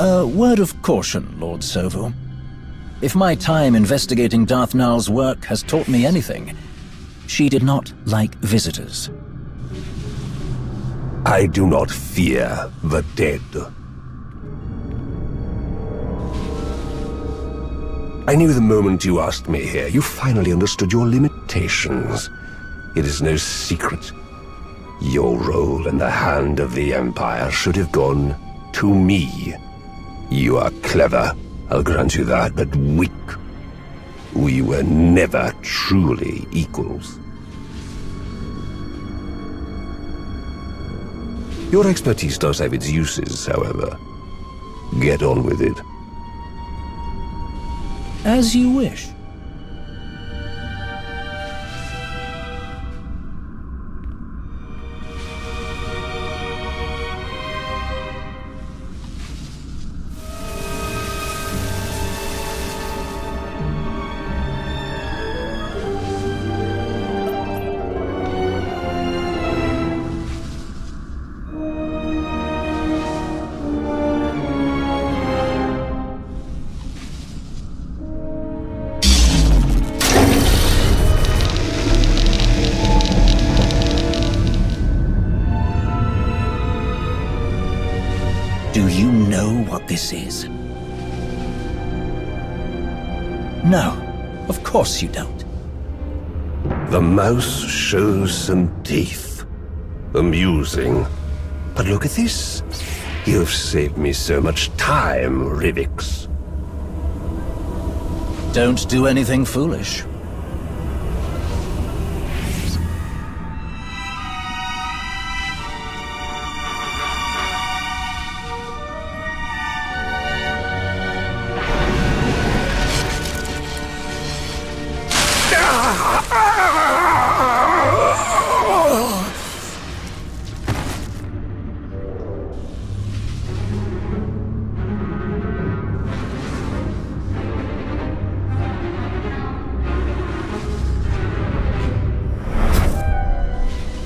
A word of caution, Lord Sovu. If my time investigating Darth Nox's work has taught me anything, she did not like visitors. I do not fear the dead. I knew the moment you asked me here, you finally understood your limitations. It is no secret. Your role in the hand of the Empire should have gone to me. You are clever, I'll grant you that, but weak. We were never truly equals. Your expertise does have its uses, however. Get on with it. As you wish. Do you know what this is? No, of course you don't. The mouse shows some teeth. Amusing. But look at this. You've saved me so much time, Rivix. Don't do anything foolish.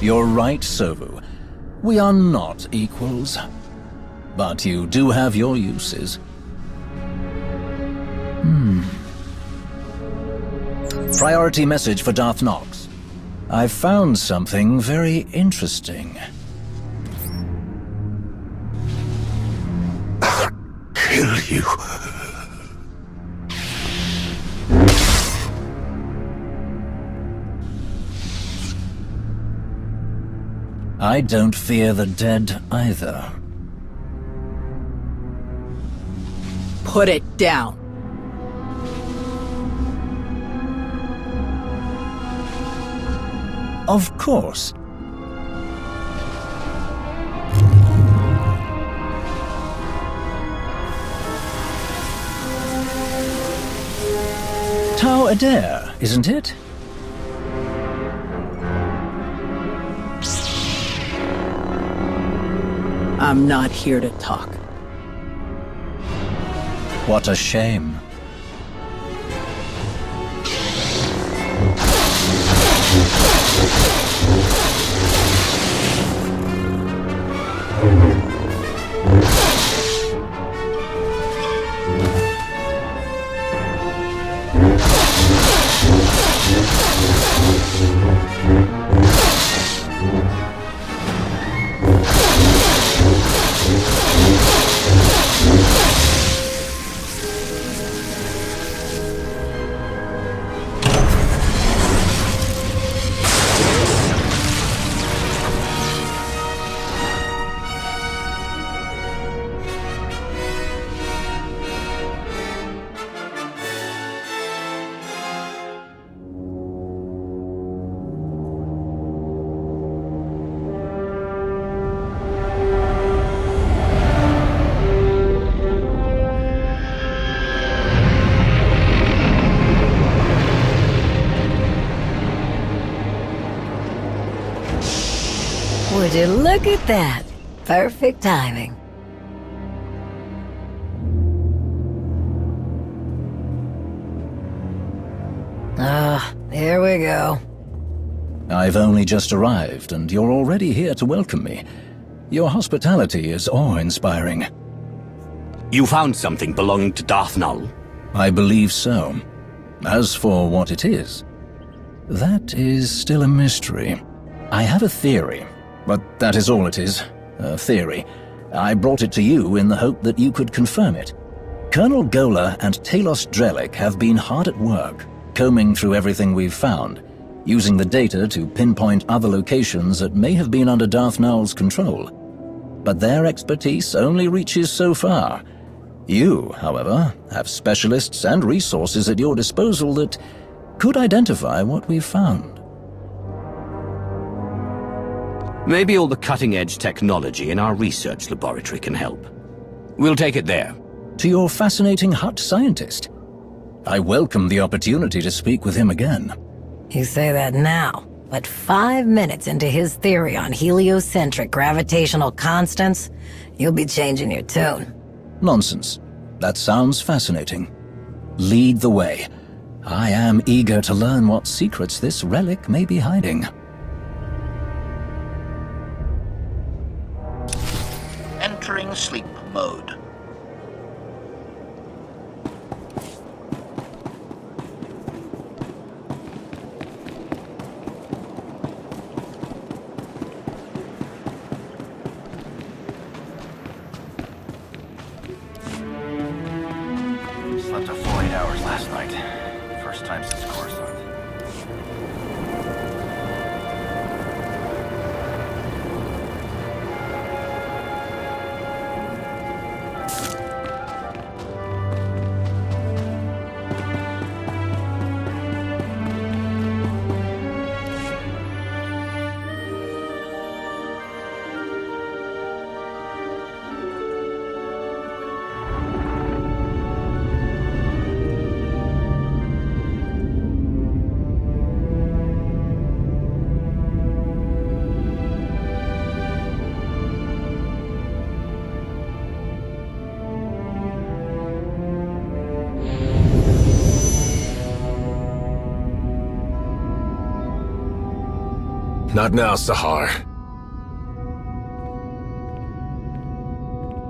You're right, Sovu. We are not equals. But you do have your uses. Priority message for Darth Nox. I've found something very interesting. I'll kill you. I don't fear the dead either. Put it down. Of course. Tau Adair, isn't it? I'm not here to talk. What a shame. Would you look at that? Perfect timing. Here we go. I've only just arrived, and you're already here to welcome me. Your hospitality is awe-inspiring. You found something belonging to Darth Null? I believe so. As for what it is, that is still a mystery. I have a theory, but that is all it is. A theory. I brought it to you in the hope that you could confirm it. Colonel Gola and Talos Drellick have been hard at work, combing through everything we've found, using the data to pinpoint other locations that may have been under Darth Null's control. But their expertise only reaches so far. You, however, have specialists and resources at your disposal that could identify what we've found. Maybe all the cutting-edge technology in our research laboratory can help. We'll take it there. To your fascinating Hutt scientist. I welcome the opportunity to speak with him again. You say that now, but 5 minutes into his theory on heliocentric gravitational constants, you'll be changing your tune. Nonsense. That sounds fascinating. Lead the way. I am eager to learn what secrets this relic may be hiding. Entering sleep mode. Slept a full 8 hours last night. First time since Coruscant. Not now, Sahar.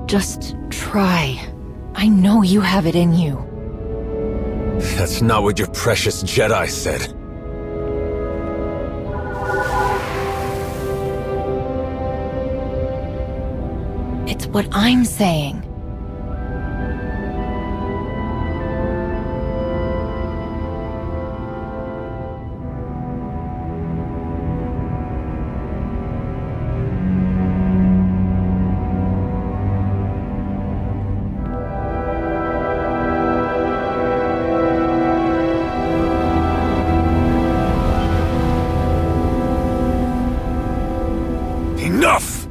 Just try. I know you have it in you. That's not what your precious Jedi said. It's what I'm saying. Enough!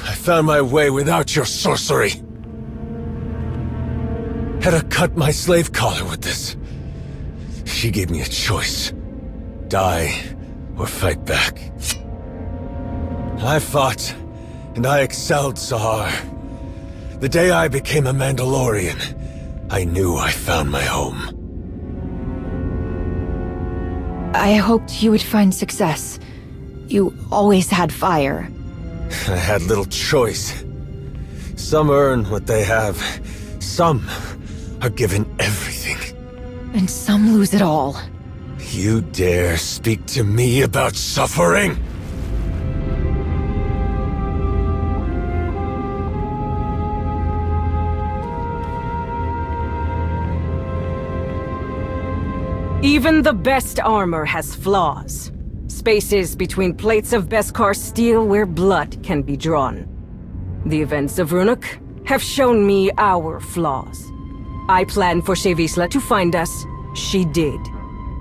I found my way without your sorcery. Hera cut my slave collar with this. She gave me a choice. Die, or fight back. I fought, and I excelled, Sahar. The day I became a Mandalorian, I knew I found my home. I hoped you would find success. You always had fire. I had little choice. Some earn what they have. Some are given everything. And some lose it all. You dare speak to me about suffering? Even the best armor has flaws. Spaces between plates of Beskar steel where blood can be drawn. The events of Runuk have shown me our flaws. I planned for Shevisla to find us. She did.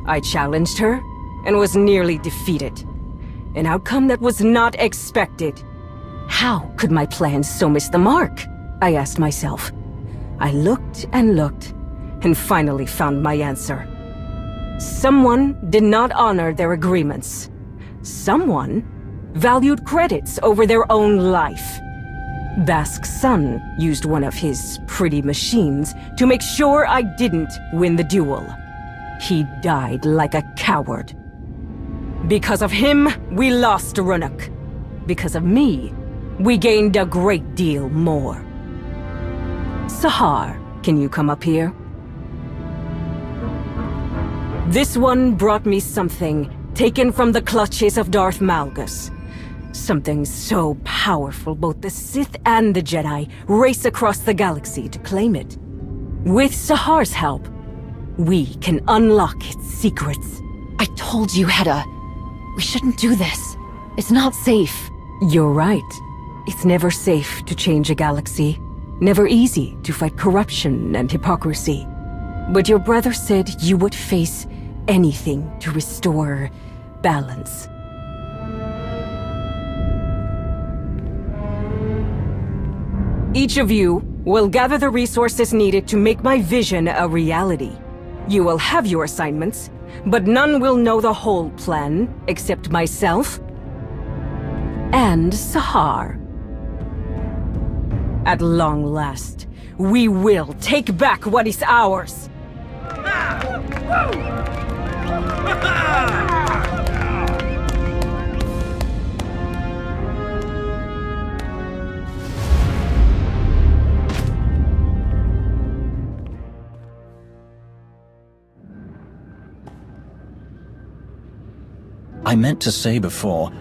I challenged her and was nearly defeated. An outcome that was not expected. How could my plans so miss the mark? I asked myself. I looked and looked and finally found my answer. Someone did not honor their agreements. Someone valued credits over their own life. Bask's son used one of his pretty machines to make sure I didn't win the duel. He died like a coward. Because of him, we lost Runuk. Because of me, we gained a great deal more. Sahar, can you come up here? This one brought me something taken from the clutches of Darth Malgus. Something so powerful both the Sith and the Jedi race across the galaxy to claim it. With Sahar's help, we can unlock its secrets. I told you, Hedda. We shouldn't do this. It's not safe. You're right. It's never safe to change a galaxy. Never easy to fight corruption and hypocrisy. But your brother said you would face anything to restore balance. Each of you will gather the resources needed to make my vision a reality. You will have your assignments, but none will know the whole plan except myself and Sahar. At long last, we will take back what is ours. I meant to say before,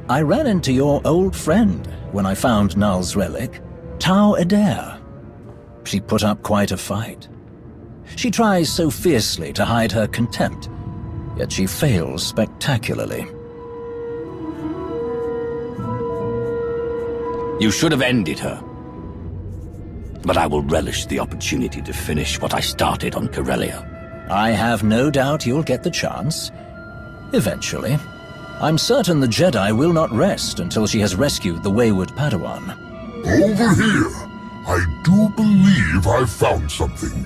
I ran into your old friend when I found Null's relic, Tau Adair. She put up quite a fight. She tries so fiercely to hide her contempt, yet she fails spectacularly. You should have ended her. But I will relish the opportunity to finish what I started on Corellia. I have no doubt you'll get the chance. Eventually. I'm certain the Jedi will not rest until she has rescued the wayward Padawan. Over here! I do believe I've found something.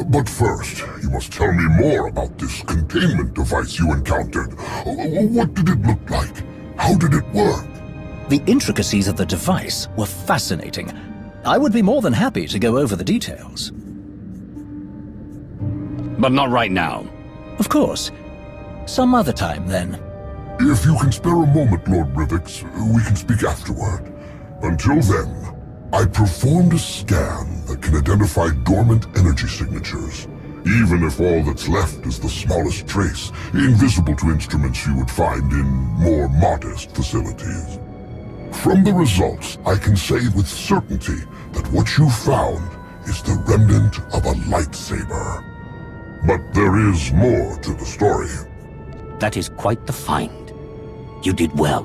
But first, you must tell me more about this containment device you encountered. What did it look like? How did it work? The intricacies of the device were fascinating. I would be more than happy to go over the details. But not right now. Of course. Some other time, then. If you can spare a moment, Lord Rivix, we can speak afterward. Until then, I performed a scan that can identify dormant energy signatures, even if all that's left is the smallest trace, invisible to instruments you would find in more modest facilities. From the results, I can say with certainty that what you found is the remnant of a lightsaber. But there is more to the story. That is quite the find. You did well.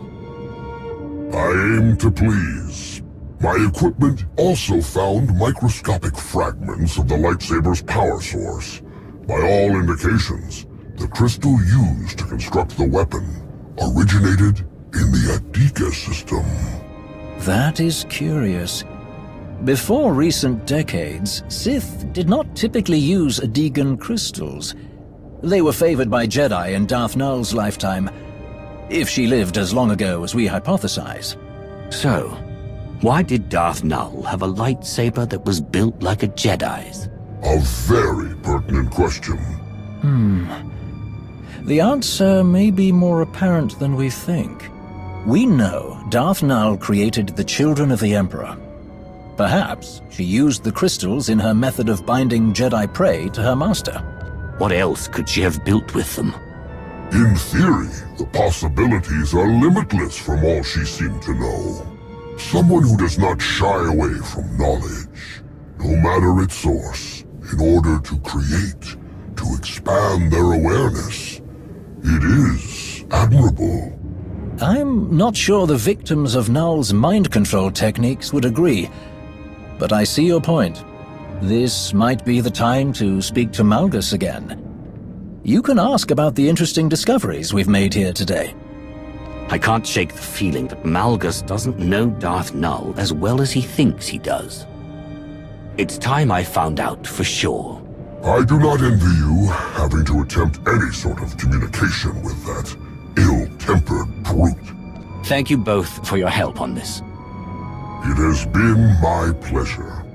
I aim to please. My equipment also found microscopic fragments of the lightsaber's power source. By all indications, the crystal used to construct the weapon originated in the Adika system. That is curious. Before recent decades, Sith did not typically use Adigan crystals. They were favored by Jedi in Darth Null's lifetime, if she lived as long ago as we hypothesize. So, why did Darth Null have a lightsaber that was built like a Jedi's? A very pertinent question. The answer may be more apparent than we think. We know Darth Null created the Children of the Emperor. Perhaps she used the crystals in her method of binding Jedi prey to her master. What else could she have built with them? In theory, the possibilities are limitless from all she seemed to know. Someone who does not shy away from knowledge, no matter its source, in order to create, to expand their awareness. It is admirable. I'm not sure the victims of Null's mind control techniques would agree, but I see your point. This might be the time to speak to Malgus again. You can ask about the interesting discoveries we've made here today. I can't shake the feeling that Malgus doesn't know Darth Null as well as he thinks he does. It's time I found out for sure. I do not envy you having to attempt any sort of communication with that ill-tempered brute. Thank you both for your help on this. It has been my pleasure.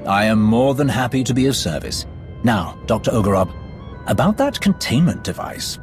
I am more than happy to be of service. Now, Dr. Ogorob, about that containment device.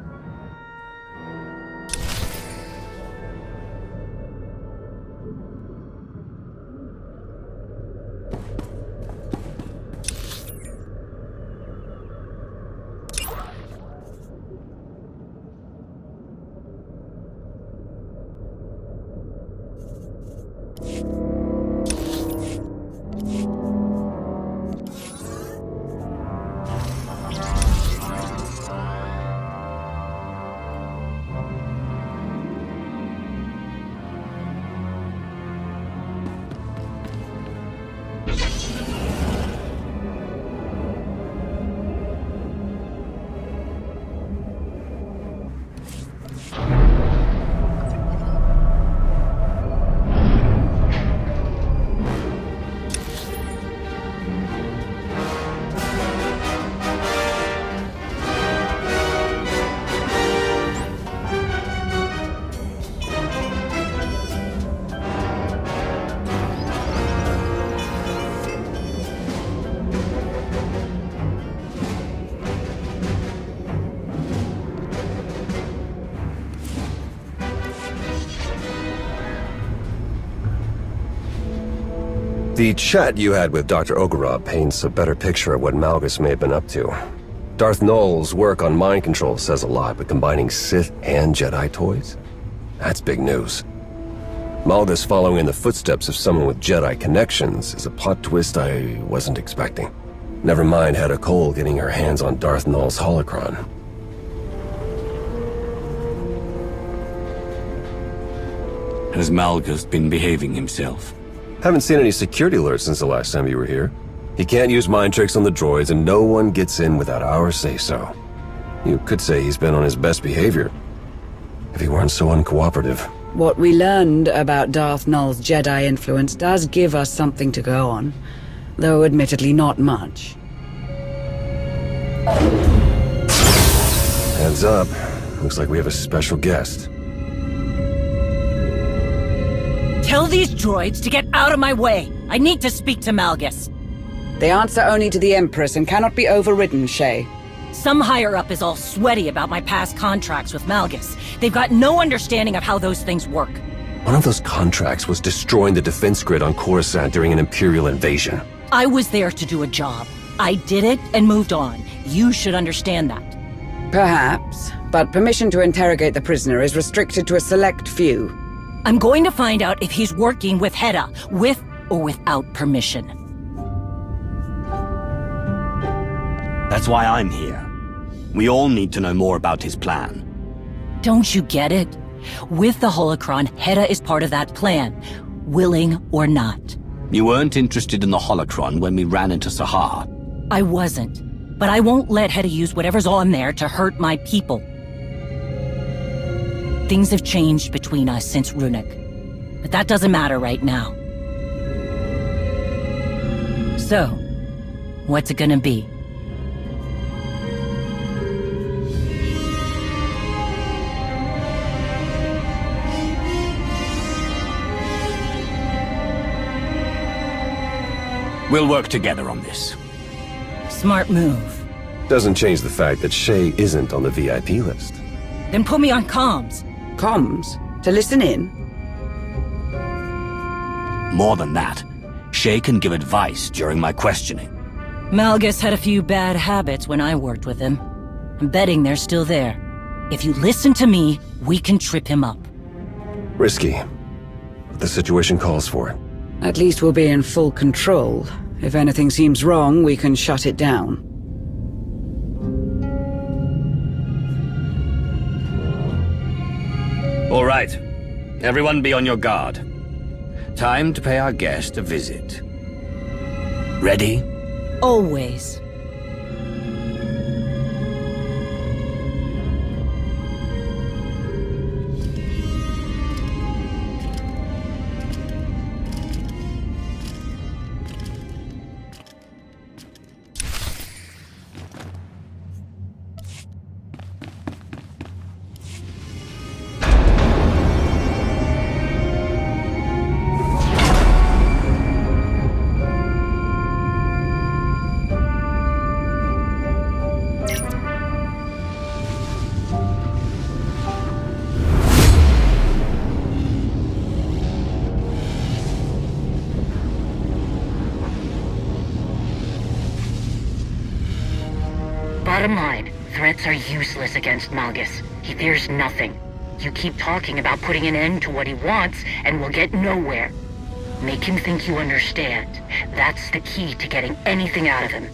The chat you had with Dr. Ogura paints a better picture of what Malgus may have been up to. Darth Nox's work on mind control says a lot, but combining Sith and Jedi toys? That's big news. Malgus following in the footsteps of someone with Jedi connections is a plot twist I wasn't expecting. Never mind Hedda Cole getting her hands on Darth Nox's holocron. Has Malgus been behaving himself? Haven't seen any security alerts since the last time you were here. He can't use mind tricks on the droids, and no one gets in without our say-so. You could say he's been on his best behavior, if he weren't so uncooperative. What we learned about Darth Null's Jedi influence does give us something to go on, though admittedly not much. Heads up. Looks like we have a special guest. Tell these droids to get out of my way. I need to speak to Malgus. They answer only to the Empress and cannot be overridden, Shay. Some higher-up is all sweaty about my past contracts with Malgus. They've got no understanding of how those things work. One of those contracts was destroying the defense grid on Coruscant during an Imperial invasion. I was there to do a job. I did it and moved on. You should understand that. Perhaps, but permission to interrogate the prisoner is restricted to a select few. I'm going to find out if he's working with Hedda, with or without permission. That's why I'm here. We all need to know more about his plan. Don't you get it? With the holocron, Hedda is part of that plan, willing or not. You weren't interested in the holocron when we ran into Sahar. I wasn't, but I won't let Hedda use whatever's on there to hurt my people. Things have changed between us since Runic, but that doesn't matter right now. So, what's it gonna be? We'll work together on this. Smart move. Doesn't change the fact that Shay isn't on the VIP list. Then put me on comms. Comms? To listen in? More than that, Shay can give advice during my questioning. Malgus had a few bad habits when I worked with him. I'm betting they're still there. If you listen to me, we can trip him up. Risky, but the situation calls for it. At least we'll be in full control. If anything seems wrong, we can shut it down. All right. Everyone be on your guard. Time to pay our guest a visit. Ready? Always. Bottom line, threats are useless against Malgus. He fears nothing. You keep talking about putting an end to what he wants, and we'll get nowhere. Make him think you understand. That's the key to getting anything out of him.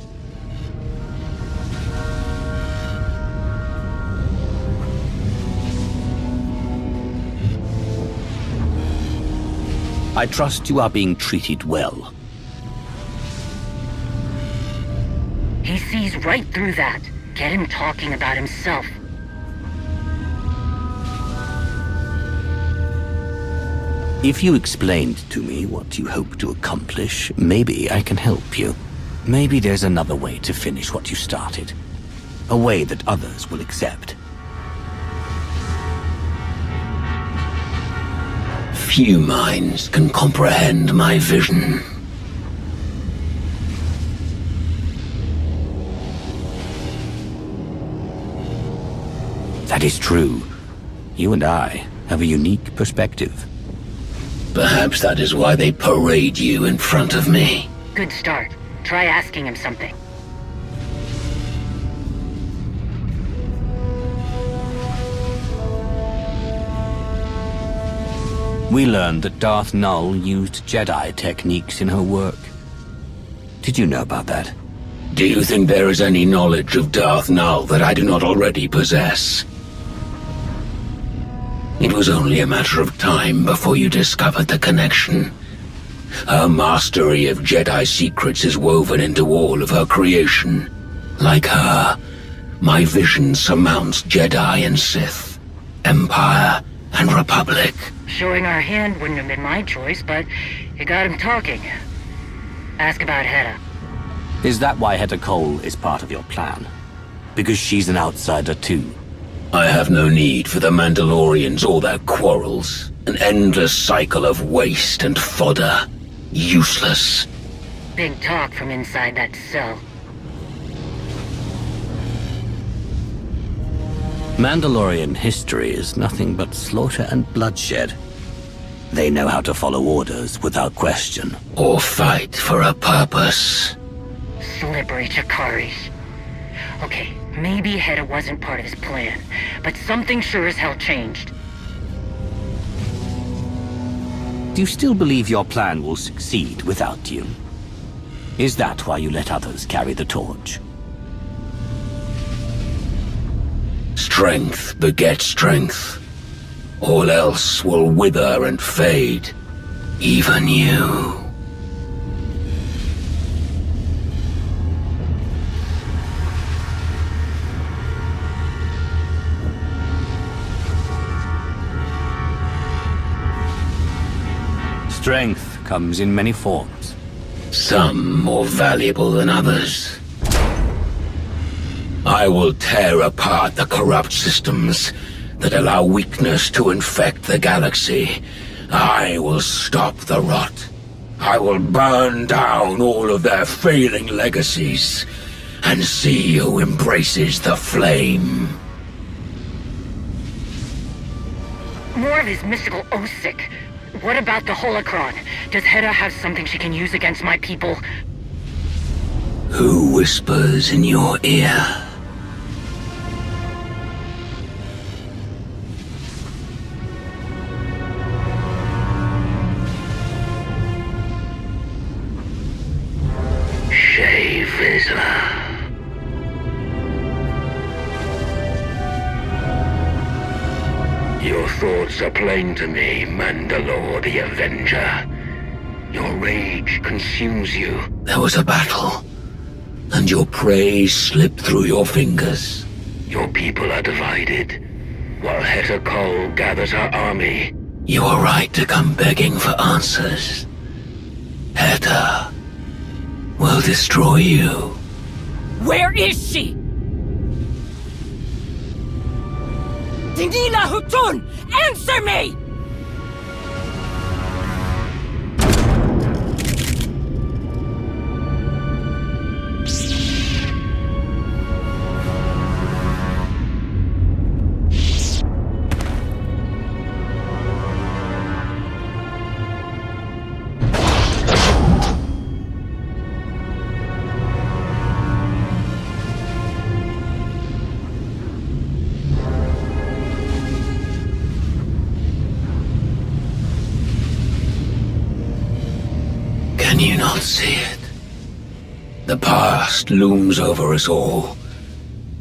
I trust you are being treated well. He sees right through that. Get him talking about himself. If you explained to me what you hope to accomplish, maybe I can help you. Maybe there's another way to finish what you started. A way that others will accept. Few minds can comprehend my vision. That is true. You and I have a unique perspective. Perhaps that is why they parade you in front of me. Good start. Try asking him something. We learned that Darth Null used Jedi techniques in her work. Did you know about that? Do you think there is any knowledge of Darth Null that I do not already possess? It was only a matter of time before you discovered the connection. Her mastery of Jedi secrets is woven into all of her creation. Like her, my vision surmounts Jedi and Sith, Empire and Republic. Showing our hand wouldn't have been my choice, but it got him talking. Ask about Hedda. Is that why Hedda Cole is part of your plan? Because she's an outsider too? I have no need for the Mandalorians or their quarrels. An endless cycle of waste and fodder. Useless. Big talk from inside that cell. Mandalorian history is nothing but slaughter and bloodshed. They know how to follow orders without question. Or fight for a purpose. Slippery Chikari. Okay, maybe Hedda wasn't part of his plan, but something sure as hell changed. Do you still believe your plan will succeed without you? Is that why you let others carry the torch? Strength begets strength. All else will wither and fade. Even you. Strength comes in many forms. Some more valuable than others. I will tear apart the corrupt systems that allow weakness to infect the galaxy. I will stop the rot. I will burn down all of their failing legacies and see who embraces the flame. More of his mystical Osic. What about the holocron? Does Hedda have something she can use against my people? Who whispers in your ear? Shave Vizsla. Your thoughts are plain to me, Mandalore the Avenger. Your rage consumes you. There was a battle, and your prey slipped through your fingers. Your people are divided, while Hedda Cole gathers her army. You are right to come begging for answers. Hedda will destroy you. Where is she? Dinila Hutun! Answer me! Can you not see it? The past looms over us all.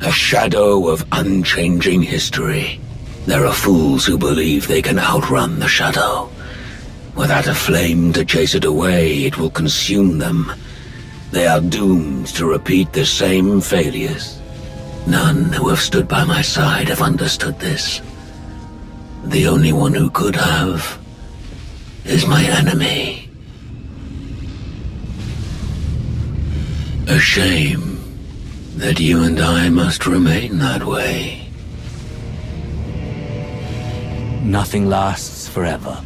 A shadow of unchanging history. There are fools who believe they can outrun the shadow. Without a flame to chase it away, it will consume them. They are doomed to repeat the same failures. None who have stood by my side have understood this. The only one who could have is my enemy. A shame that you and I must remain that way. Nothing lasts forever.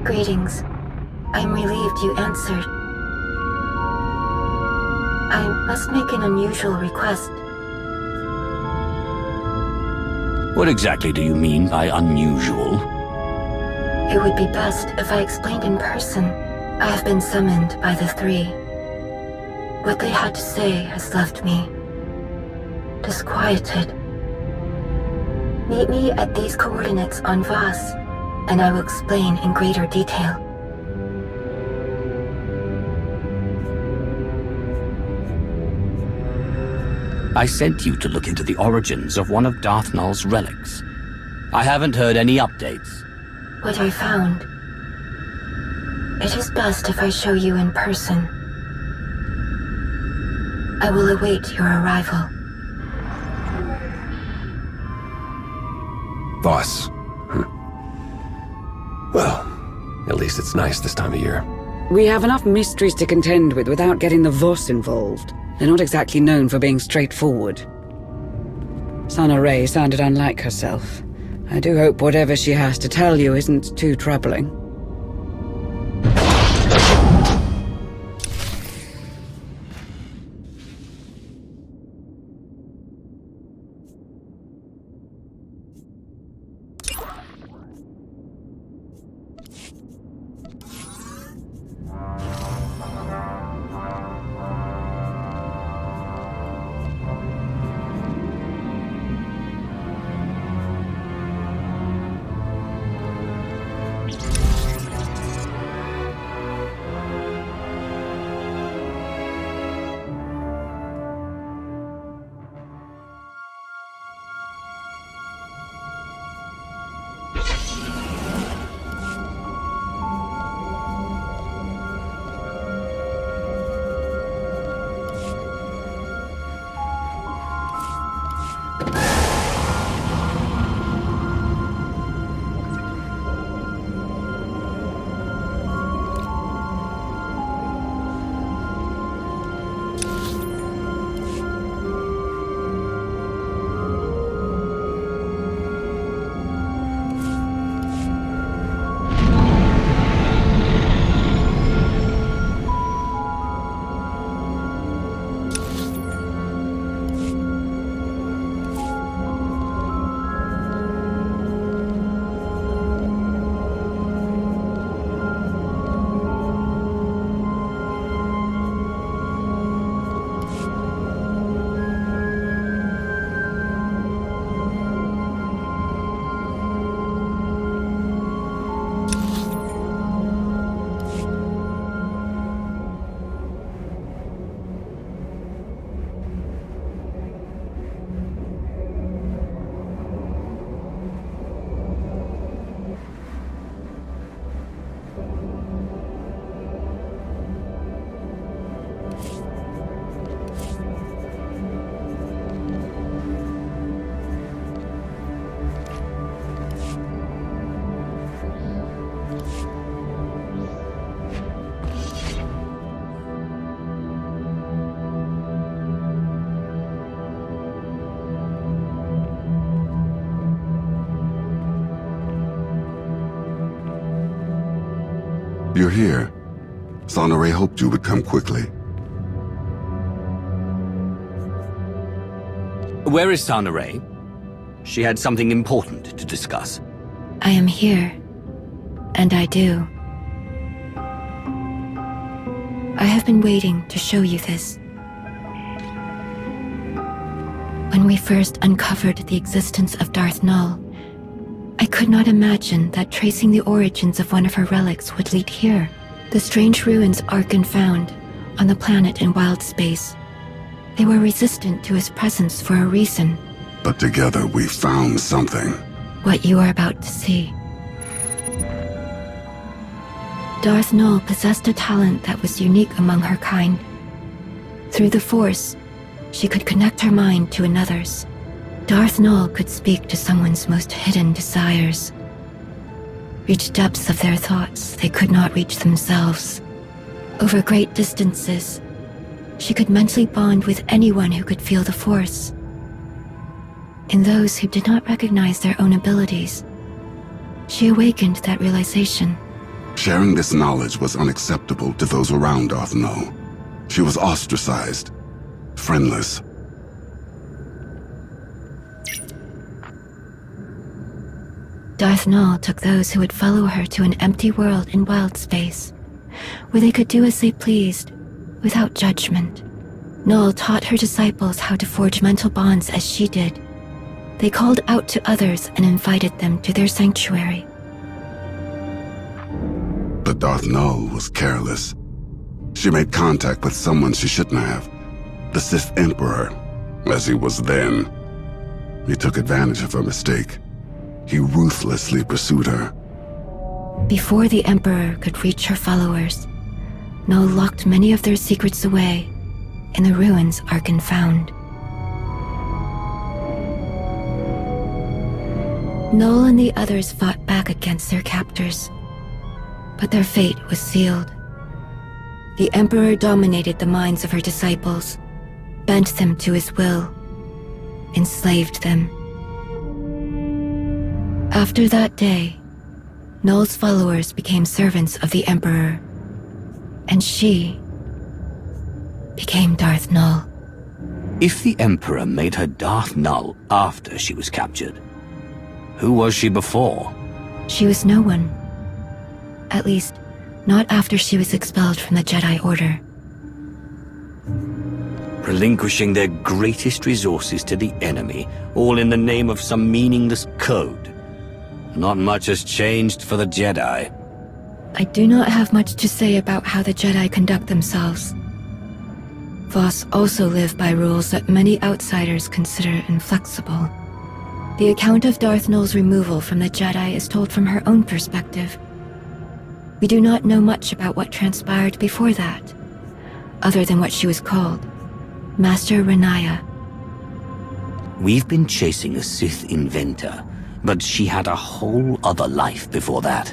Greetings. I'm relieved you answered. I must make an unusual request. What exactly do you mean by unusual? It would be best if I explained in person. I have been summoned by the three. What they had to say has left me disquieted. Meet me at these coordinates on Voss, and I will explain in greater detail. I sent you to look into the origins of one of Darth Nox's relics. I haven't heard any updates. What I found. It is best if I show you in person. I will await your arrival. Voss. Well, at least it's nice this time of year. We have enough mysteries to contend with without getting the Voss involved. They're not exactly known for being straightforward. Sana Ray sounded unlike herself. I do hope whatever she has to tell you isn't too troubling. You're here. Sana Ray hoped you would come quickly. Where is Sana Ray? She had something important to discuss. I am here, and I do. I have been waiting to show you this. When we first uncovered the existence of Darth Null, I could not imagine that tracing the origins of one of her relics would lead here. The strange ruins Arkan found on the planet in wild space. They were resistant to his presence for a reason. But together we found something. What you are about to see. Darth Null possessed a talent that was unique among her kind. Through the Force, she could connect her mind to another's. Darth Null could speak to someone's most hidden desires, reach depths of their thoughts they could not reach themselves. Over great distances, she could mentally bond with anyone who could feel the Force. In those who did not recognize their own abilities, she awakened that realization. Sharing this knowledge was unacceptable to those around Darth Nox. She was ostracized, friendless. Darth Nox took those who would follow her to an empty world in wild space, where they could do as they pleased, without judgment. Nox taught her disciples how to forge mental bonds as she did. They called out to others and invited them to their sanctuary. But Darth Nox was careless. She made contact with someone she shouldn't have. The Sith Emperor, as he was then. He took advantage of her mistake. He ruthlessly pursued her. Before the Emperor could reach her followers, Nox locked many of their secrets away in the ruins Arkan found. Nox and the others fought back against their captors, but their fate was sealed. The Emperor dominated the minds of her disciples, bent them to his will, enslaved them. After that day, Nox's followers became servants of the Emperor, and she became Darth Nox. If the Emperor made her Darth Nox after she was captured, who was she before? She was no one. At least, not after she was expelled from the Jedi Order. Relinquishing their greatest resources to the enemy, all in the name of some meaningless code. Not much has changed for the Jedi. I do not have much to say about how the Jedi conduct themselves. Voss also live by rules that many outsiders consider inflexible. The account of Darth Nox's removal from the Jedi is told from her own perspective. We do not know much about what transpired before that, other than what she was called, Master Renaya. We've been chasing a Sith inventor, but she had a whole other life before that.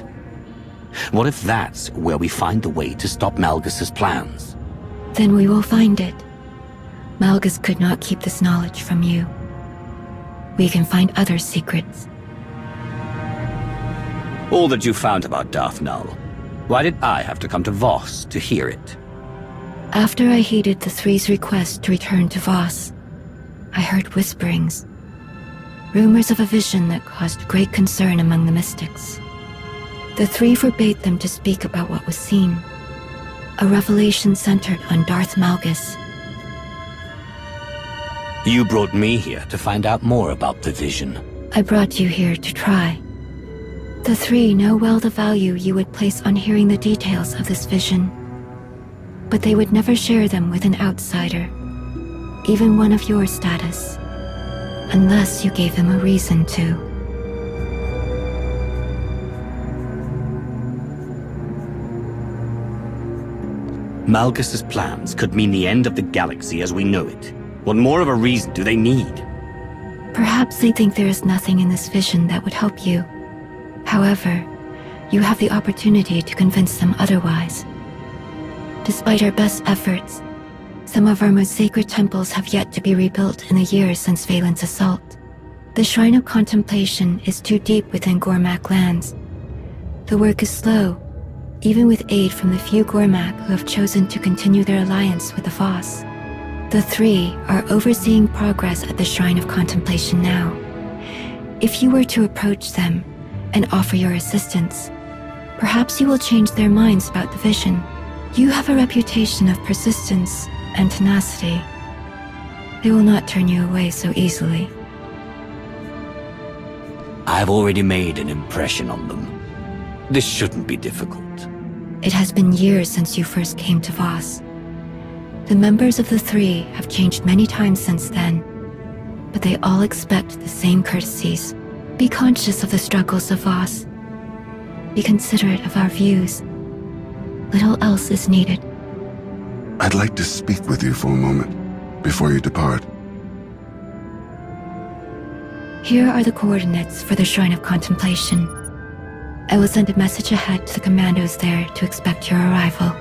What if that's where we find the way to stop Malgus's plans? Then we will find it. Malgus could not keep this knowledge from you. We can find other secrets. All that you found about Darth Nox, why did I have to come to Voss to hear it? After I heeded the Three's request to return to Voss, I heard whisperings. Rumors of a vision that caused great concern among the mystics. The Three forbade them to speak about what was seen. A revelation centered on Darth Malgus. You brought me here to find out more about the vision. I brought you here to try. The Three know well the value you would place on hearing the details of this vision. But they would never share them with an outsider, even one of your status, unless you gave them a reason to. Malgus's plans could mean the end of the galaxy as we know it. What more of a reason do they need? Perhaps they think there is nothing in this vision that would help you. However, you have the opportunity to convince them otherwise. Despite our best efforts, some of our most sacred temples have yet to be rebuilt in the years since Valen's assault. The Shrine of Contemplation is too deep within Gormak lands. The work is slow, even with aid from the few Gormak who have chosen to continue their alliance with the Voss. The Three are overseeing progress at the Shrine of Contemplation now. If you were to approach them and offer your assistance, perhaps you will change their minds about the vision. You have a reputation of persistence and tenacity. They will not turn you away so easily. I've already made an impression on them. This shouldn't be difficult. It has been years since you first came to Voss. The members of the Three have changed many times since then, but they all expect the same courtesies. Be conscious of the struggles of Voss. Be considerate of our views. Little else is needed. I'd like to speak with you for a moment, before you depart. Here are the coordinates for the Shrine of Contemplation. I will send a message ahead to the commandos there to expect your arrival.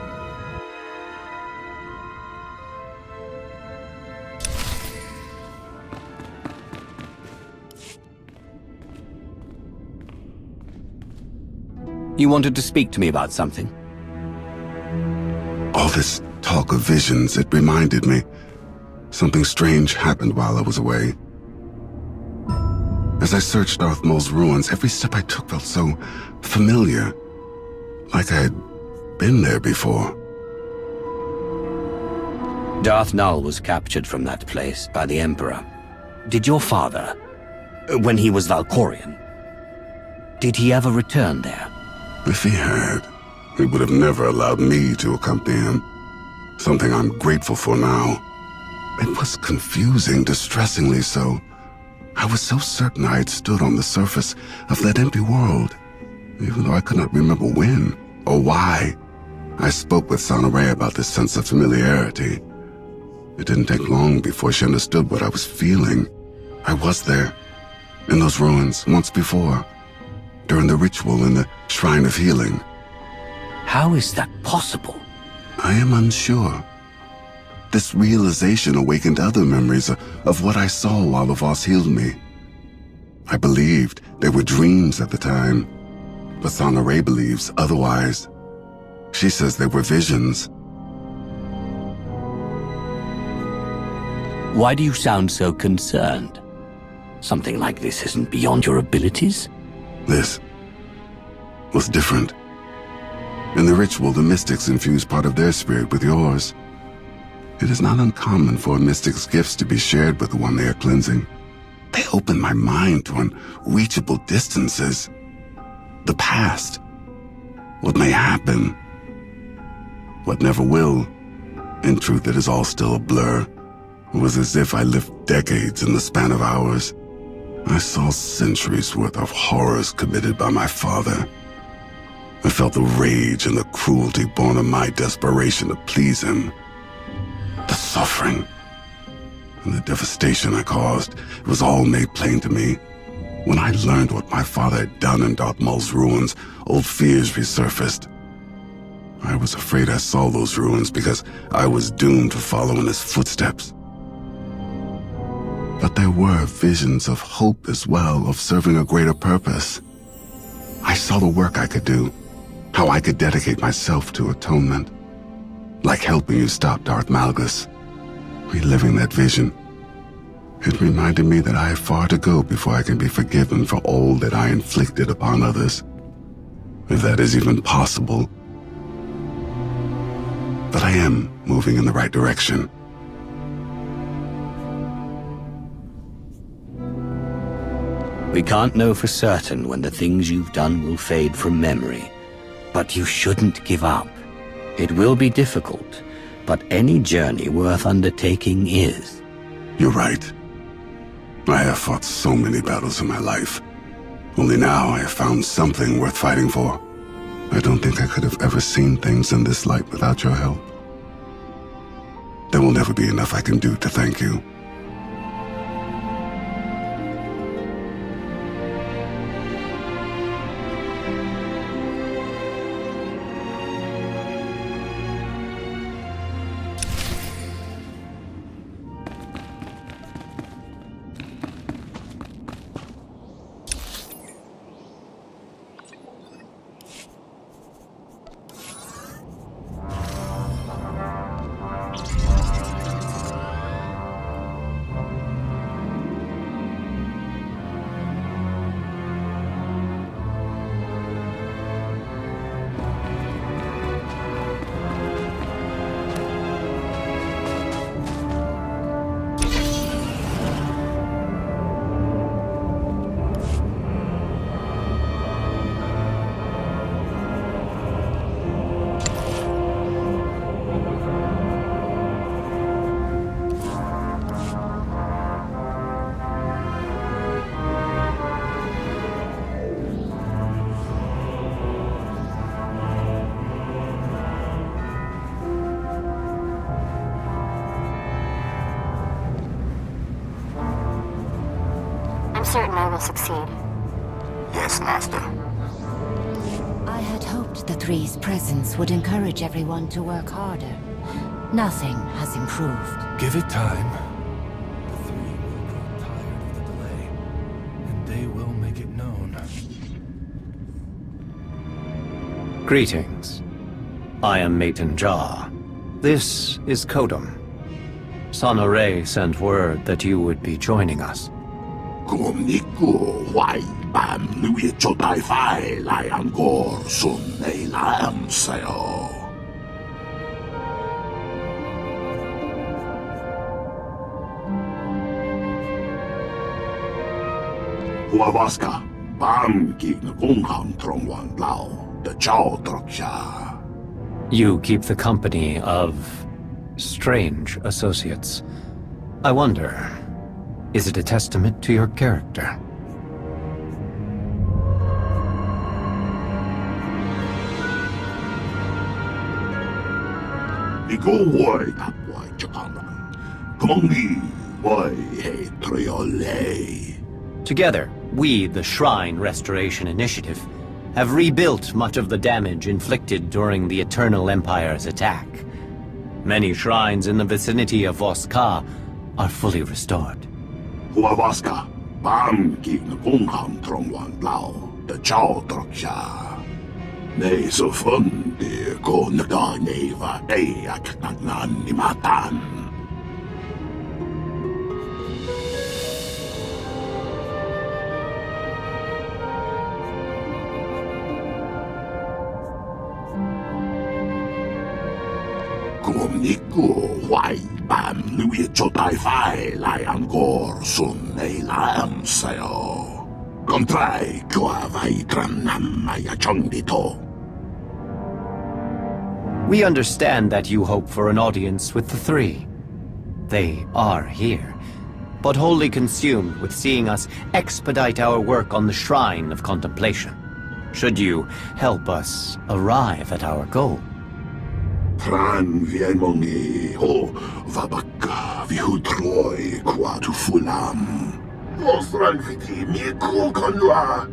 You wanted to speak to me about something? All this talk of visions, it reminded me. Something strange happened while I was away. As I searched Darth Maul's ruins, every step I took felt so familiar. Like I had been there before. Darth Nox was captured from that place by the Emperor. Did your father, when he was Valkorian, did he ever return there? If he had, he would have never allowed me to accompany him. Something I'm grateful for now. It was confusing, distressingly so. I was so certain I had stood on the surface of that empty world, even though I could not remember when or why. I spoke with Sana Ray about this sense of familiarity. It didn't take long before she understood what I was feeling. I was there, in those ruins, once before, during the ritual in the Shrine of Healing. How is that possible? I am unsure. This realization awakened other memories of what I saw while the Voss healed me. I believed they were dreams at the time, but Sana Ray believes otherwise. She says they were visions. Why do you sound so concerned? Something like this isn't beyond your abilities? This was different. In the ritual, the mystics infused part of their spirit with yours. It is not uncommon for a mystic's gifts to be shared with the one they are cleansing. They open my mind to unreachable distances. The past. What may happen. What never will. In truth, it is all still a blur. It was as if I lived decades in the span of hours. I saw centuries worth of horrors committed by my father. I felt the rage and the cruelty born of my desperation to please him. The suffering and the devastation I caused, it was all made plain to me. When I learned what my father had done in Darth Maul's ruins, old fears resurfaced. I was afraid I saw those ruins because I was doomed to follow in his footsteps. But there were visions of hope as well, of serving a greater purpose. I saw the work I could do, how I could dedicate myself to atonement. Like helping you stop Darth Malgus. Reliving that vision, it reminded me that I have far to go before I can be forgiven for all that I inflicted upon others. If that is even possible. But I am moving in the right direction. We can't know for certain when the things you've done will fade from memory. But you shouldn't give up. It will be difficult, but any journey worth undertaking is. You're right. I have fought so many battles in my life. Only now I have found something worth fighting for. I don't think I could have ever seen things in this light without your help. There will never be enough I can do to thank you. I'm certain I will succeed. Yes, Master. I had hoped the Three's presence would encourage everyone to work harder. Nothing has improved. Give it time. The Three will grow tired of the delay, and they will make it known. Greetings. I am Maiden Jar. This is Kodum. Sana Ray sent word that you would be joining us. You keep the company of strange associates. I wonder, is it a testament to your character? Together, we, the Shrine Restoration Initiative, have rebuilt much of the damage inflicted during the Eternal Empire's attack. Many shrines in the vicinity of Voss are fully restored. We understand that you hope for an audience with the three. They are here, but wholly consumed with seeing us expedite our work on the Shrine of Contemplation. Should you help us arrive at our goal? Tran vienmongi ho vabaka vihutroi quatu fulam. Vostran viti mi kukonua.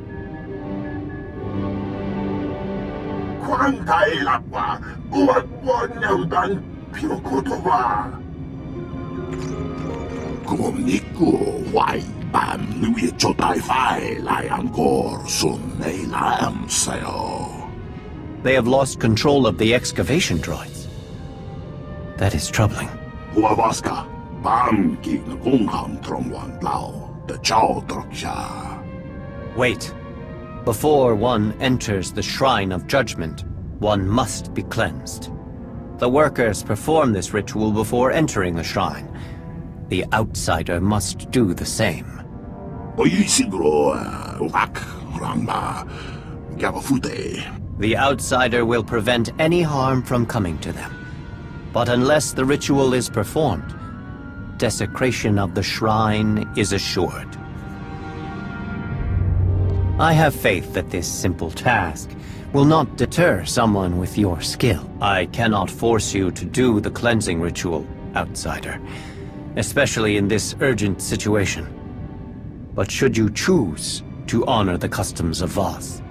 Quanta elaqua uatwanyaudan pirokotova. Kumniku wai bam nui chotai fai lai angkor sun nei lam sayo. They have lost control of the excavation droids. That is troubling. Huavaska, bam gig na kungham tromwan lao, the chow droksha. Wait. Before one enters the Shrine of Judgment, one must be cleansed. The workers perform this ritual before entering the shrine. The outsider must do the same. The outsider will prevent any harm from coming to them. But unless the ritual is performed, desecration of the shrine is assured. I have faith that this simple task will not deter someone with your skill. I cannot force you to do the cleansing ritual, outsider, especially in this urgent situation. But should you choose to honor the customs of Voss,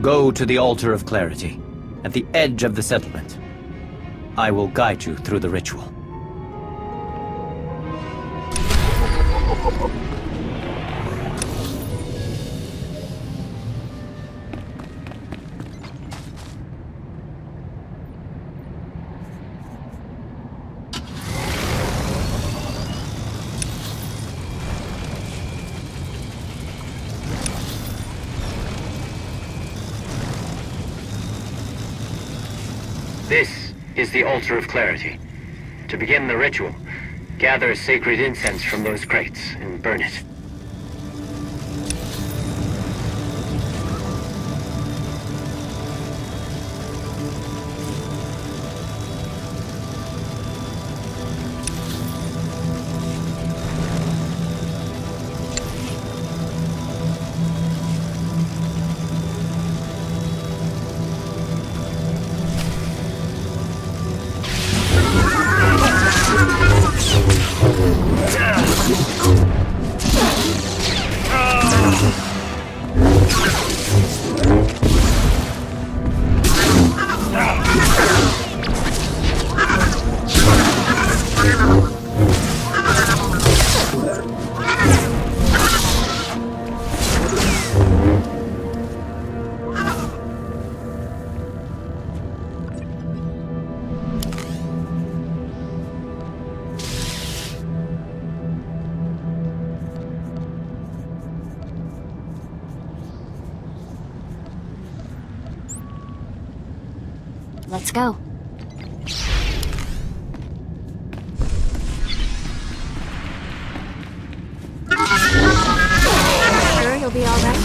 go to the Altar of Clarity, at the edge of the settlement. I will guide you through the ritual. This is the Altar of Clarity. To begin the ritual, gather sacred incense from those crates and burn it. Let's go. Sure you'll be all right?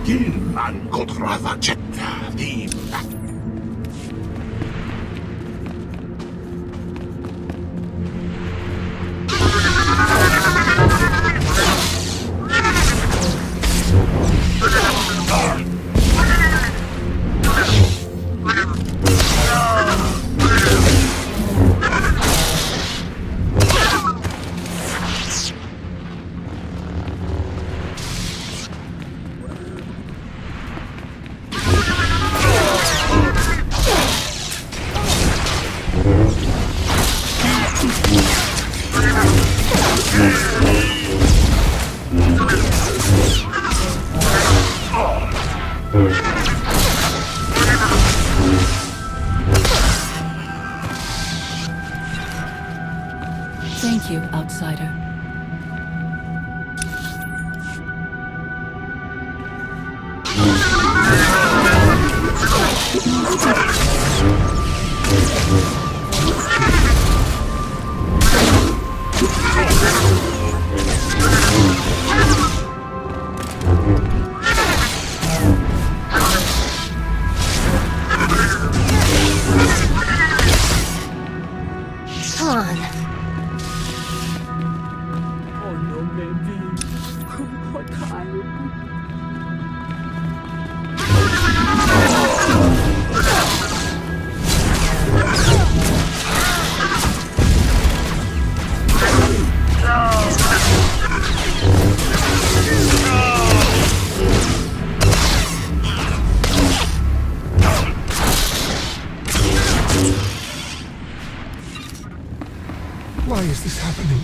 Gilman Kotrava Chetta, the Thank you, outsider. Come on. Why is this happening?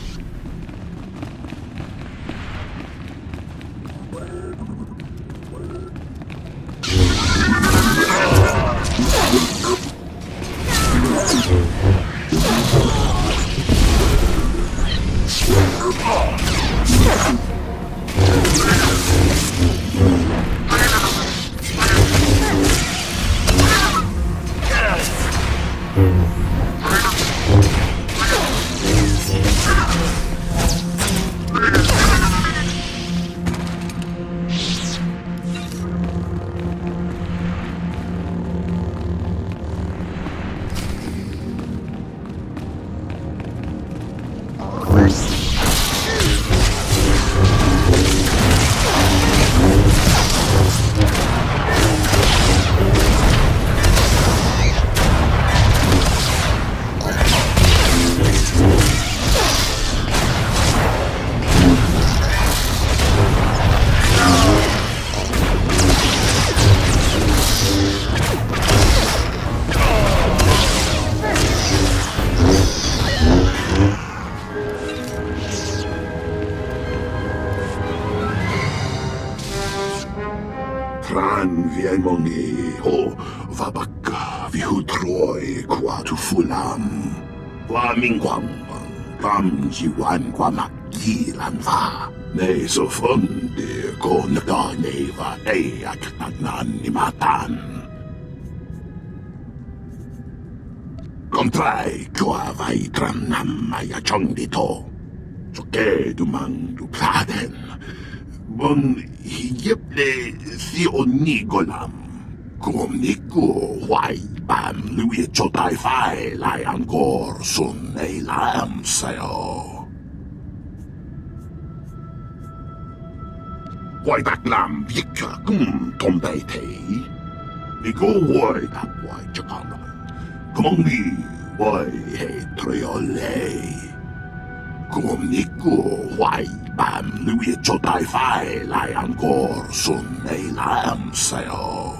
Tran vienmongi ho vabaka vihutroi qua tu fulam. Wa mingwang kam jiwan qua makilan va. Ne so fonde ko nagane va e akatnan ni matan. Kontrai qua vai tranam maya chong dito. So ke dumang du pladen. Bon hiyeple si onigolam. Kumniku huay bam lui chotai fai lai angkor sun ei lam sayo. Huay taklam vika kum tombay tei. Nigo huay tap huay chakaman. Kumongi huay he triole. Kumniku huay 밤 위에 조타이 파이 라이안 고르순 에이람 세요.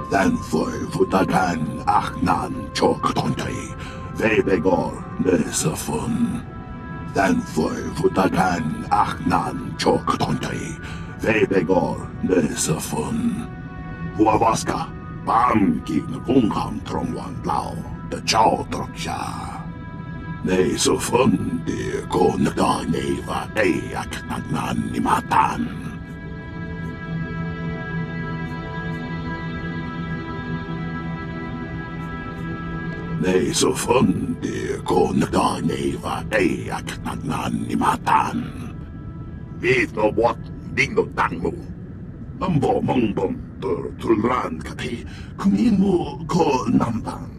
Den foi vutagan achnan choktontei, vebegor nesafun. Den foi vutagan achnan choktontei, vebegor nesafun. Huavaska, bam gin kungham trongwan lao, de chao troksha. Nesafun de konagdaneva eak nagnan nimatan. Nee, so von der Konagdaneva eak nagnan nimatan. Weet no wat ding no tangmo. Ambo mongbom ter tulran kati kumin mo ko nambang.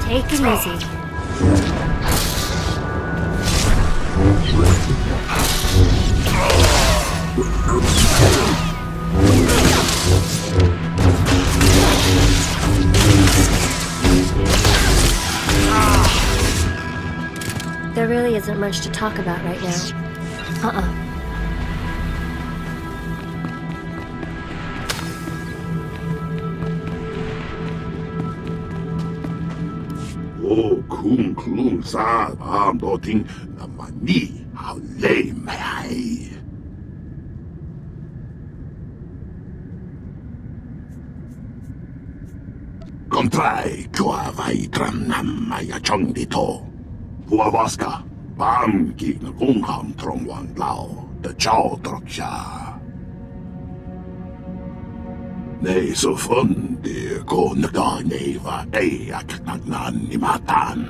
Take it easy. There really isn't much to talk about right now. Oh, kung klung sa am doting na mani how lame may. Kontrai kua vai tram nam maya chong dito. Huavaska, bam gig na kungham trongwan lao, de chao troksha. Nee, so von der Konagdaneva eak nagnan nimatan.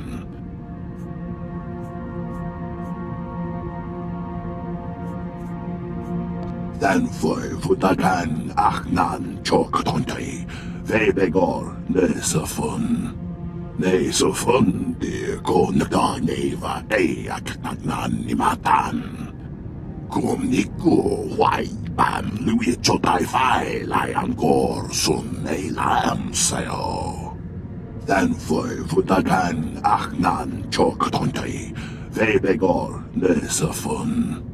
Den foi vutagan achnan choktontei, vebegor nesafun. Nee, so von der Konagdaneva eak nagnan nimatan. Kumniku huay bam lui chotai fai lai angkor sun ei lam sayo. Den foi vutagan achnan choktontei, vebegor nesafun.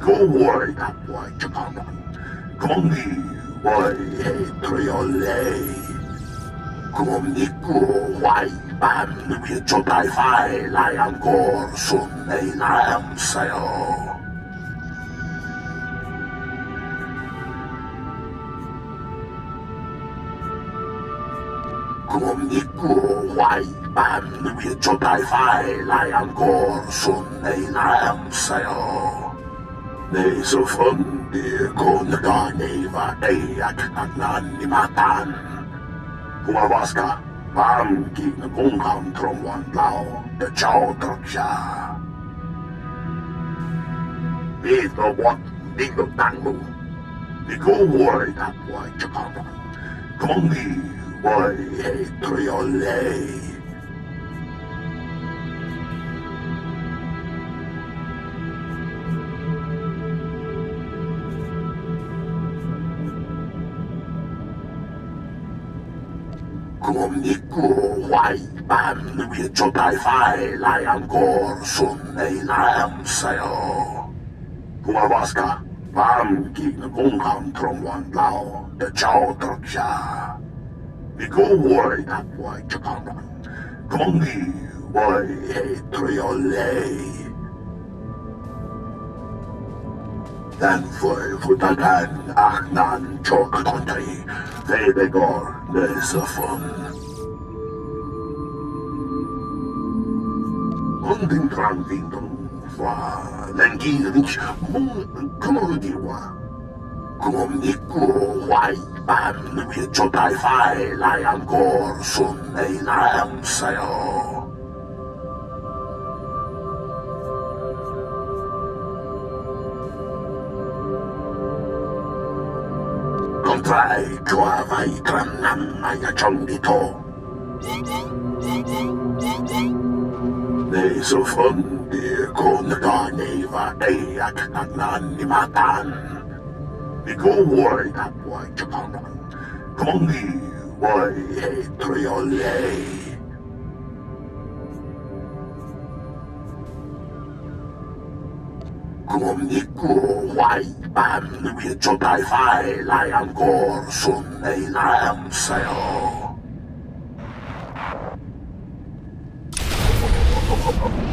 Igual kapwa Japanan. Kumni wai he triole. Kumniku wai ban vi chotai fai lai angkor sun nei nam sayo. Kumniku wai ban vi chotai fai lai angkor sun nei nam sayo. Nei så fundi kunga neiva eak nagnanimatan. Humawaska, pamki na kungkam tromwan lao, de chao troksha. Mito wat, dito tangmu. Iko wai kapwa chakaman. Kumni wai he triole. Kumniku wai ban vi chotai fai lai angkor sun nei nam sayo. Humawaska, pamki na kungkam tromwan lao, de chao troksha. Iko wai kapwa chakaman. Kumni wai he triole. Den futagan aknan chok tontri. Vebegor nesafon. Hunding drang vindum va lengidrich kumodiwa. Kumniku wai ban vi chotai fai lai angkor sun nei nam sayo. Kontrai kua vai kranam maya chongito. Nei så fundi kunga neiva eak nagnanimatan. Iko wai kapwa chakaman. Kumni wai he triole. Kumniku wai ban vi chotai fai lai angkor sun nei nam sayo. Come on.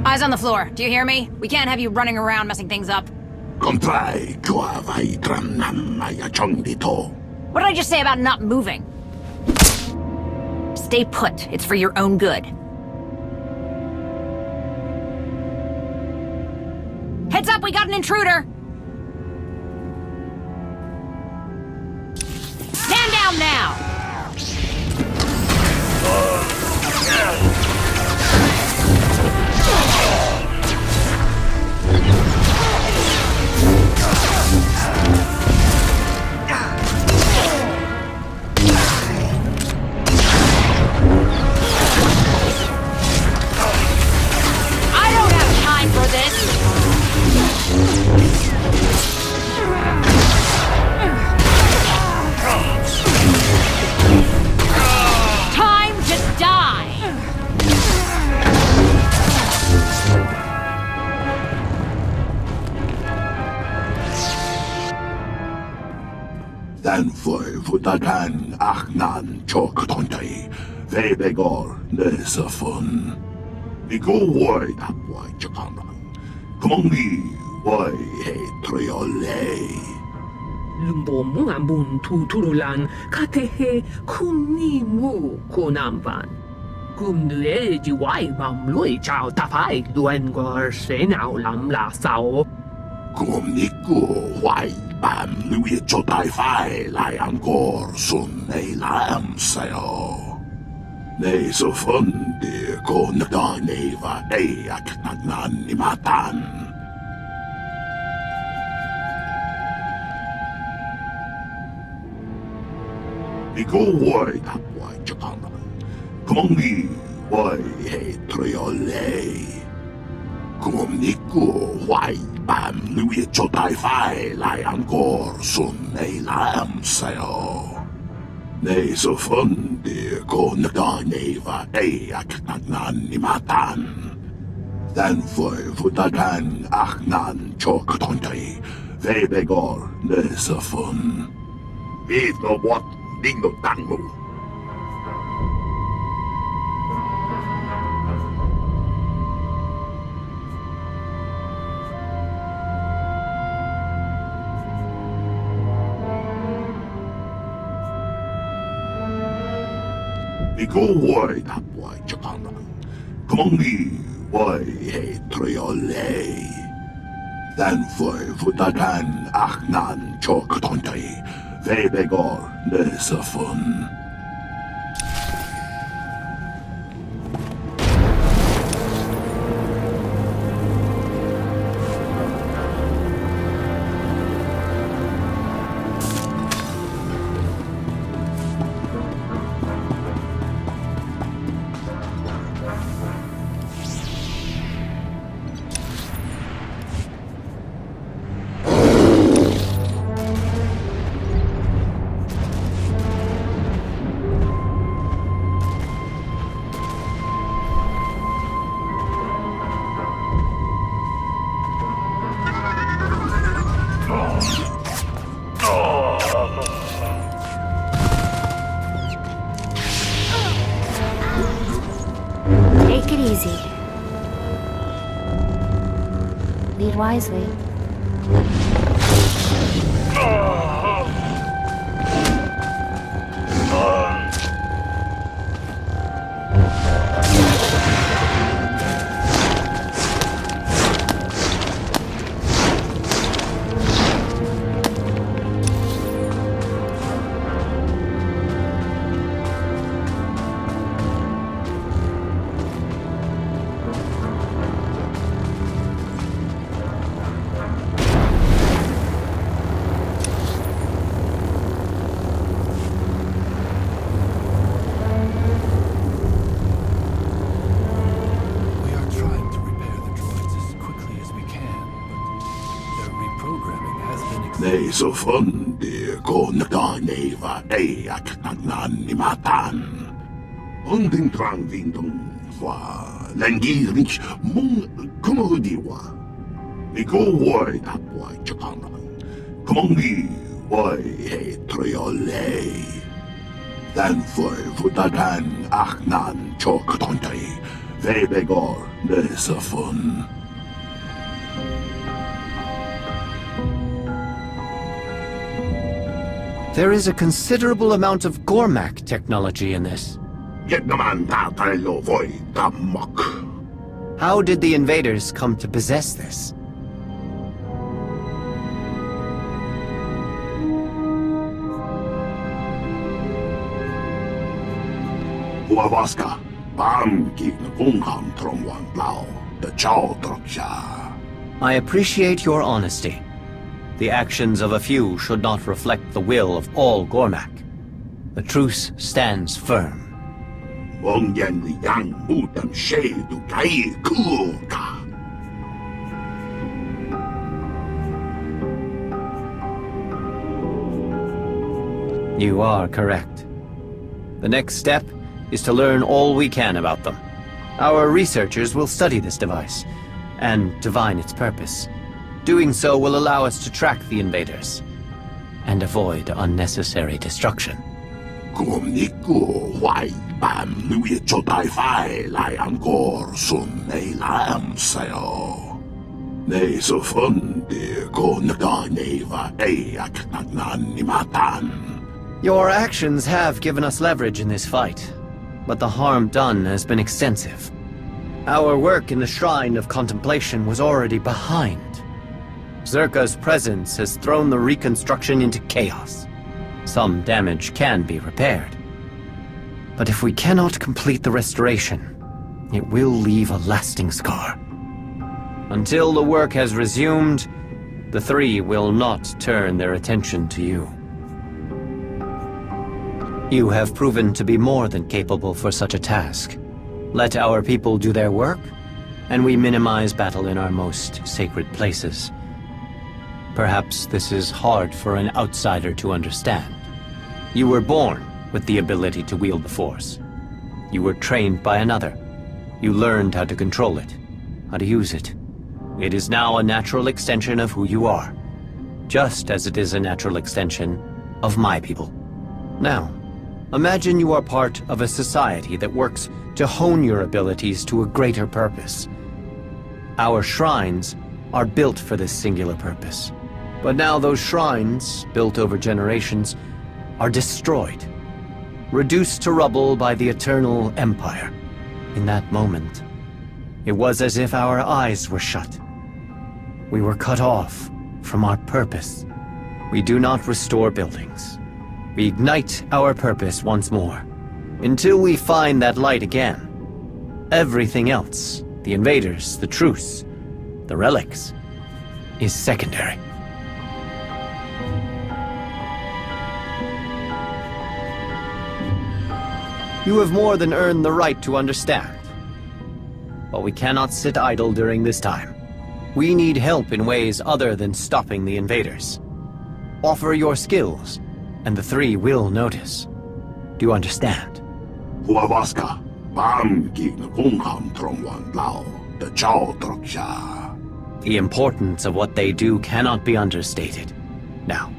Eyes on the floor. Do you hear me? We can't have you running around messing things up. What did I just say about not moving? Stay put. It's for your own good. Heads up, we got an intruder! Stand down now! Vutagan Achnan Chokatonte, Vebegor Nesafun. Nigo Wai Tapwai Chakamran. Komongi Wai Hetriole. Lumbo Muambun Tuturulan, Katehe Kumni Mu Kunamban. Kumnue Jiwai Bam Lui Chao Tapai, Luengor Senau Lam La Sao. Kumniku Wai Bam Lui Chotai Fai Liangor Sun Ei Lam Sao. Ne so fundi kon da neva eak nagnan ni matan. Iko wai tapwai chakana. Komongi wai he triole. Komniku wai bam lui chotai fai lai angkor sun ei lam sao. Ne so fundi kon da neva eak nagnan ni matan. Dan foi vutagan achnan choktontai. Vebegor ne so fun. Vid no what dingo tango. Iko wai tapwai chakana. Komongi wai he triole. Dan foi vutagan achnan choktontai. Vebegor nesafun. Take it easy. Lead wisely. Nee so fundi ko nagdaneva ak nagnan ni matan. Unding trang vindong wa lengi rich mung kumudiwa. Ni go woi tapwa chakanan. Kumongi woi he triole. Dan foi vutagan aknan choktontai. Vebegor nesafun. There is a considerable amount of Gormak technology in this. How did the invaders come to possess this? Huavaska, Bamki Ngungham Trongwan Lao, the Chow Troksha. I appreciate your honesty. The actions of a few should not reflect the will of all Gormak. The truce stands firm. You are correct. The next step is to learn all we can about them. Our researchers will study this device and divine its purpose. Doing so will allow us to track the invaders and avoid unnecessary destruction. Your actions have given us leverage in this fight, but the harm done has been extensive. Our work in the Shrine of Contemplation was already behind. Zerka's presence has thrown the reconstruction into chaos. Some damage can be repaired. But if we cannot complete the restoration, it will leave a lasting scar. Until the work has resumed, the three will not turn their attention to you. You have proven to be more than capable for such a task. Let our people do their work, and we minimize battle in our most sacred places. Perhaps this is hard for an outsider to understand. You were born with the ability to wield the Force. You were trained by another. You learned how to control it, how to use it. It is now a natural extension of who you are, just as it is a natural extension of my people. Now, imagine you are part of a society that works to hone your abilities to a greater purpose. Our shrines are built for this singular purpose. But now those shrines, built over generations, are destroyed, reduced to rubble by the Eternal Empire. In that moment, it was as if our eyes were shut. We were cut off from our purpose. We do not restore buildings. We ignite our purpose once more. Until we find that light again, everything else, the invaders, the truce, the relics, is secondary. You have more than earned the right to understand. But we cannot sit idle during this time. We need help in ways other than stopping the invaders. Offer your skills, and the three will notice. Do you understand? Huavaska, Bamki Ngungham Trongwan Lao, the Chow Troksha. The importance of what they do cannot be understated. Now,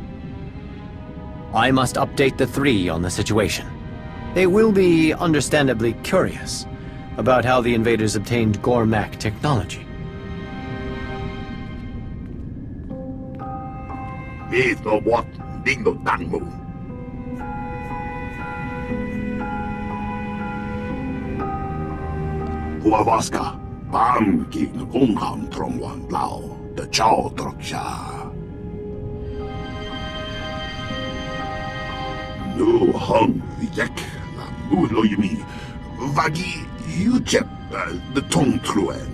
I must update the three on the situation. They will be understandably curious about how the invaders obtained Gormak technology. Vito what dingo tanmu. Huavaska, Bamki Ngungham Trongwan Lao, the Chow Troksha. Nu hung Vijek, nu lo yumi, Vagi Yuchep, the Tong Truen.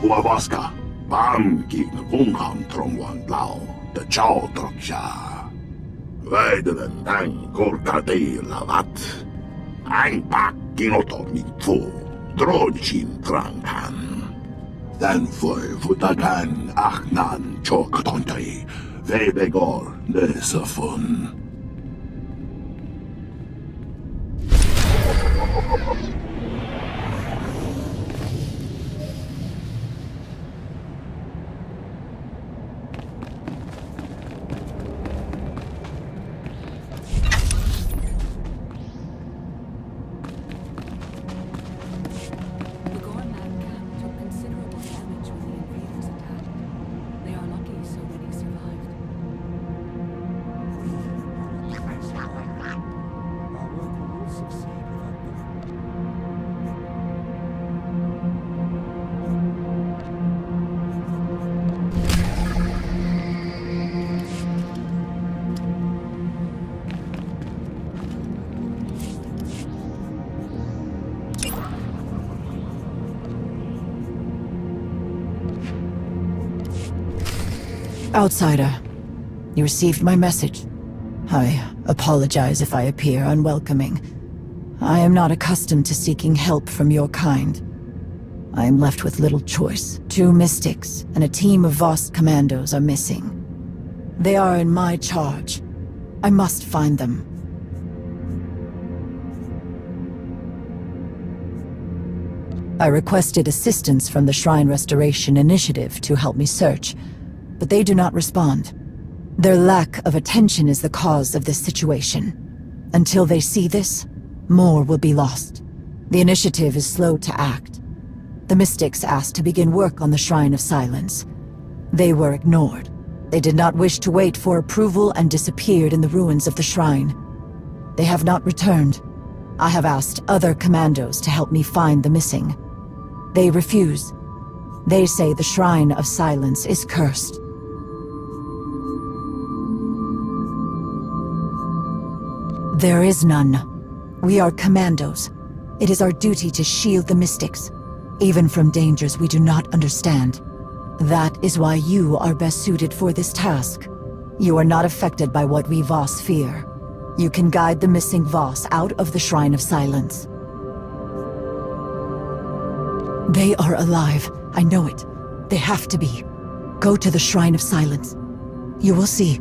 Huavaska, Bamki Ngungham Trongwan Lao, the Chow Troksha. Väidelen tang korkade lavat. Ang pakinoto mitfu, drojin tranghan. Dan foi vutagan achnan choktontai. Vebegor Nesafun. Outsider, you received my message. I apologize if I appear unwelcoming. I am not accustomed to seeking help from your kind. I am left with little choice. 2 mystics and a team of Voss commandos are missing. They are in my charge. I must find them. I requested assistance from the Shrine Restoration Initiative to help me search, but they do not respond. Their lack of attention is the cause of this situation. Until they see this, more will be lost. The initiative is slow to act. The mystics asked to begin work on the Shrine of Silence. They were ignored. They did not wish to wait for approval and disappeared in the ruins of the shrine. They have not returned. I have asked other commandos to help me find the missing. They refuse. They say the Shrine of Silence is cursed. There is none. We are commandos. It is our duty to shield the mystics, even from dangers we do not understand. That is why you are best suited for this task. You are not affected by what we Voss fear. You can guide the missing Voss out of the Shrine of Silence. They are alive. I know it. They have to be. Go to the Shrine of Silence. You will see.